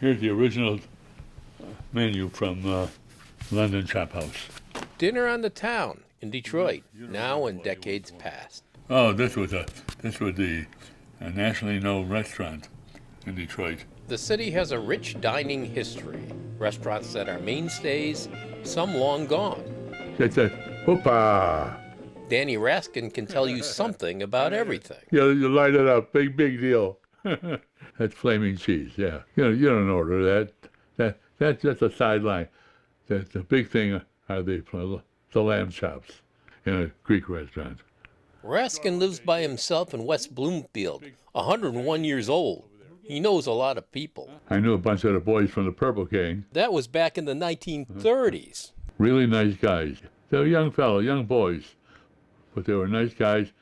Here's the original menu from London Chop House. Dinner on the Town in Detroit, now and decades past. Oh, this was the nationally known restaurant in Detroit. The city has a rich dining history. Restaurants that are mainstays, some long gone. It's a whoopah. Danny Raskin can tell you something about everything. Yeah, you light it up, big deal. That's flaming cheese. Yeah, you don't order that. That's just a sideline. The big thing are the lamb chops in a Greek restaurant. Raskin lives by himself in West Bloomfield, 101 years old. He knows a lot of people. I knew a bunch of the boys from the Purple Gang. That was back in the 1930s. Really nice guys. They were young boys, but they were nice guys.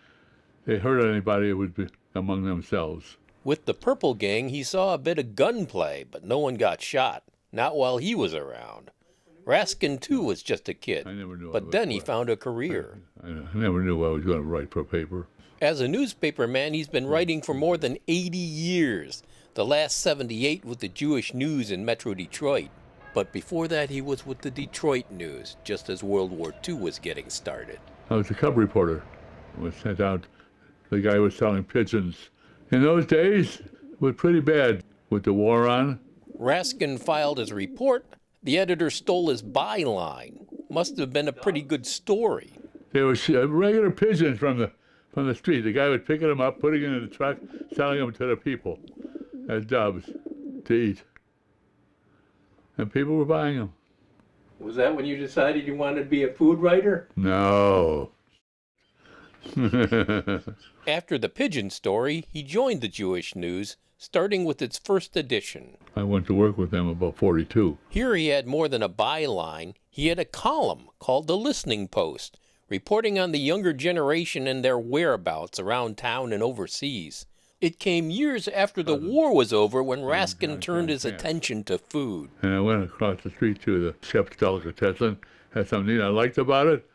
They hurt anybody, it would be among themselves. With the Purple Gang, he saw a bit of gunplay, but no one got shot. Not while he was around. Raskin, too, was just a kid, but then he found a career. I never knew I was going to write for a paper. As a newspaper man, he's been writing for more than 80 years, the last 78 with the Jewish News in Metro Detroit. But before that, he was with the Detroit News, just as World War II was getting started. I was a cub reporter. I was sent out. The guy was selling pigeons. In those days, it was pretty bad with the war on. Raskin filed his report. The editor stole his byline. Must have been a pretty good story. They were regular pigeons from the street. The guy was picking them up, putting them in the truck, selling them to the people as doves to eat. And people were buying them. Was that when you decided you wanted to be a food writer? No. After the pigeon story, he joined the Jewish News, starting with its first edition. I went to work with them about 42. Here he had more than a byline. He had a column called The Listening Post, reporting on the younger generation and their whereabouts around town and overseas. It came years after the war was over when Raskin turned his attention to food. And I went across the street to the Chef's Delicatessen, had something I liked about it.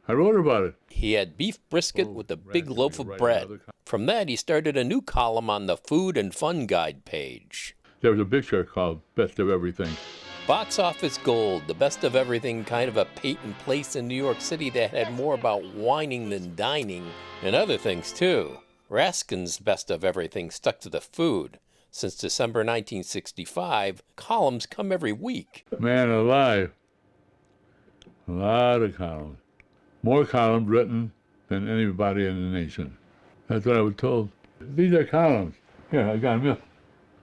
I wrote about it. He had beef brisket with a big loaf of bread. From that, he started a new column on the Food and Fun Guide page. There was a picture called Best of Everything. Box office gold, the best of everything, kind of a patent place in New York City that had more about whining than dining, and other things too. Raskin's best of everything stuck to the food. Since December 1965, columns come every week. Man alive. A lot of columns. More columns written than anybody in the nation. That's what I was told. These are columns. Here, I got them.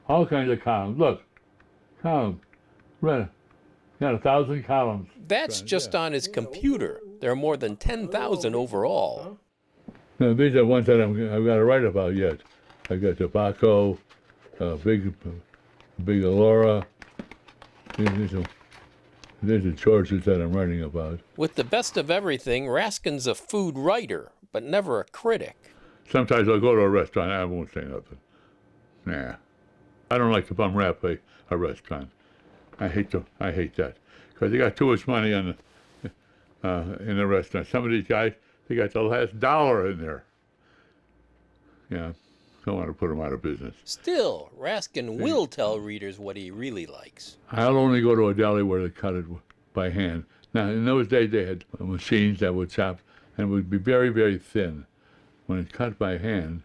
All kinds of columns. Look, columns. Read. Got 1,000 columns. That's just on his computer. There are more than 10,000 overall. Now, these are ones that I've got to write about yet. I got tobacco, big Alora. These are Georges that I'm writing about. With the best of everything, Raskin's a food writer, but never a critic. Sometimes I'll go to a restaurant, I won't say nothing. Nah. I don't like to bum rap a restaurant. I hate that. Because they got too much money in the restaurant. Some of these guys, they got the last dollar in there. Yeah, don't want to put them out of business. Still, Raskin will tell readers what he really likes. I'll only go to a deli where they cut it by hand. Now, in those days, they had machines that would chop, and it would be very, very thin. When it's cut by hand,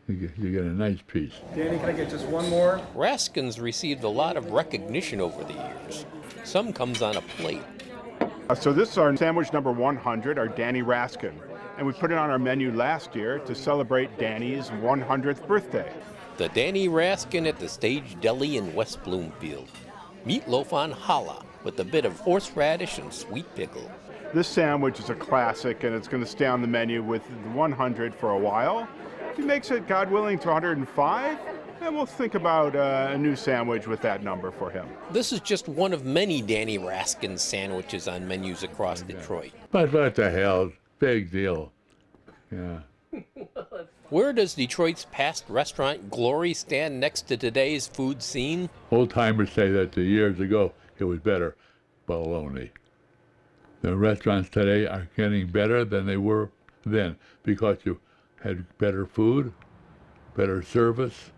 you get a nice piece. Danny, can I get just one more? Raskin's received a lot of recognition over the years. Some comes on a plate. So this is our sandwich number 100, our Danny Raskin. And we put it on our menu last year to celebrate Danny's 100th birthday. The Danny Raskin at the Stage Deli in West Bloomfield. Meatloaf on challah with a bit of horseradish and sweet pickle. This sandwich is a classic, and it's going to stay on the menu with the 100 for a while. If he makes it, God willing, to 105, then we'll think about a new sandwich with that number for him. This is just one of many Danny Raskin sandwiches on menus across Detroit. But what the hell? Big deal. Yeah. Where does Detroit's past restaurant glory stand next to today's food scene? Old-timers say that years ago it was better. Baloney. The restaurants today are getting better than they were then because you had better food, better service,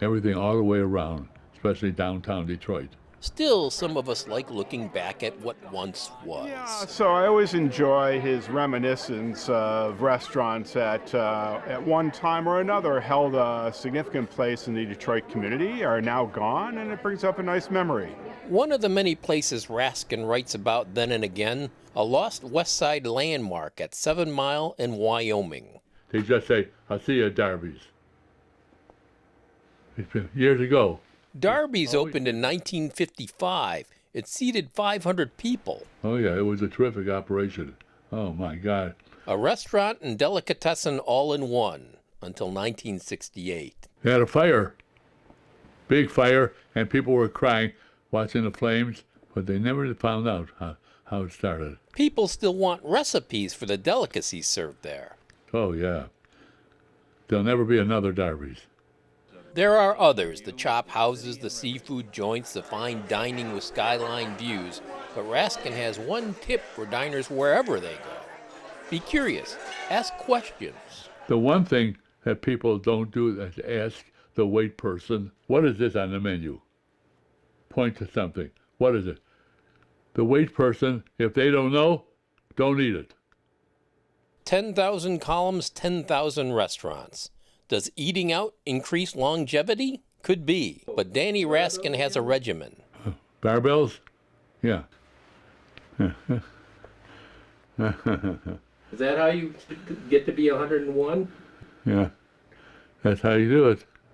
everything all the way around. especially downtown Detroit. Still, some of us like looking back at what once was. Yeah, so I always enjoy his reminiscence of restaurants that at one time or another held a significant place in the Detroit community, are now gone, and it brings up a nice memory. One of the many places Raskin writes about then and again, a lost West Side landmark at 7 Mile in Wyoming. They just say, "I'll see you at Darby's." It's been years ago. Darby's opened in 1955. It seated 500 people. Oh yeah, it was a terrific operation. Oh my God. A restaurant and delicatessen all in one until 1968. They had a fire, big fire, and people were crying, watching the flames, but they never found out how it started. People still want recipes for the delicacies served there. Oh yeah. There'll never be another Darby's. There are others, the chop houses, the seafood joints, the fine dining with skyline views, but Raskin has one tip for diners wherever they go. Be curious, ask questions. The one thing that people don't do is ask the wait person, "What is this on the menu?" Point to something. What is it? The wait person, if they don't know, don't eat it. 10,000 columns, 10,000 restaurants. Does eating out increase longevity? Could be, but Danny Raskin has a regimen. Barbells? Yeah. Is that how you get to be 101? Yeah. That's how you do it.